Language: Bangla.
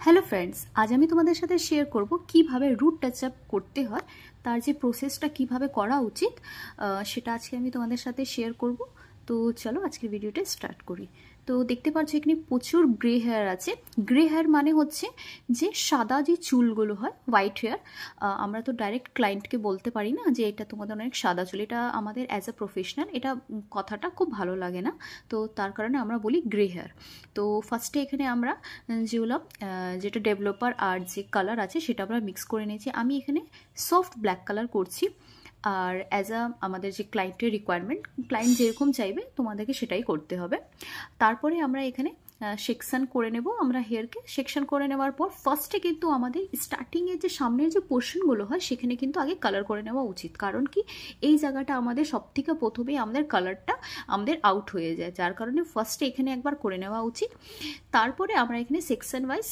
হ্যালো ফ্রেন্ডস, আজ আমি তোমাদের সাথে শেয়ার করব কিভাবে রুট টাচ আপ করতে হয়, তার যে প্রসেসটা কিভাবে করা উচিত সেটা আজকে আমি তোমাদের সাথে শেয়ার করব। তো চলো আজকের ভিডিওটা স্টার্ট করি। তো দেখতে পাচ্ছ এখানে প্রচুর গ্রে হেয়ার আছে। গ্রে হেয়ার মানে হচ্ছে যে সাদা যে চুলগুলো হয়, হোয়াইট হেয়ার। আমরা তো ডাইরেক্ট ক্লায়েন্টকে বলতে পারি না যে এটা তোমাদের অনেক সাদা চুল, এটা আমাদের অ্যাজ আ প্রফেশনাল এটা কথাটা খুব ভালো লাগে না, তো তার কারণে আমরা বলি গ্রে হেয়ার। তো ফার্স্টে এখানে আমরা যেগুলো যেটা ডেভেলপার আর যে কালার আছে সেটা আমরা মিক্স করে নিয়েছি। আমি এখানে সফট ব্ল্যাক কালার করছি, আর অ্যাজ আ আমাদের যে ক্লায়েন্টের রিকোয়ারমেন্ট, ক্লায়েন্ট যেরকম চাইবে তোমাদেরকে সেটাই করতে হবে। তারপরে আমরা এখানে সেকশন করে নেব। আমরা হেয়ারকে সেকশন করে নেওয়ার পর ফার্স্টে কিন্তু আমাদের স্টার্টিংয়ের যে সামনের যে পোর্শনগুলো হয় সেখানে কিন্তু আগে কালার করে নেওয়া উচিত, কারণ কি এই জায়গাটা আমাদের সবথেকে প্রথমেই আমাদের কালারটা আমাদের আউট হয়ে যায়, যার কারণে ফার্স্টে এখানে একবার করে নেওয়া উচিত। তারপরে আমরা এখানে সেকশন ওয়াইজ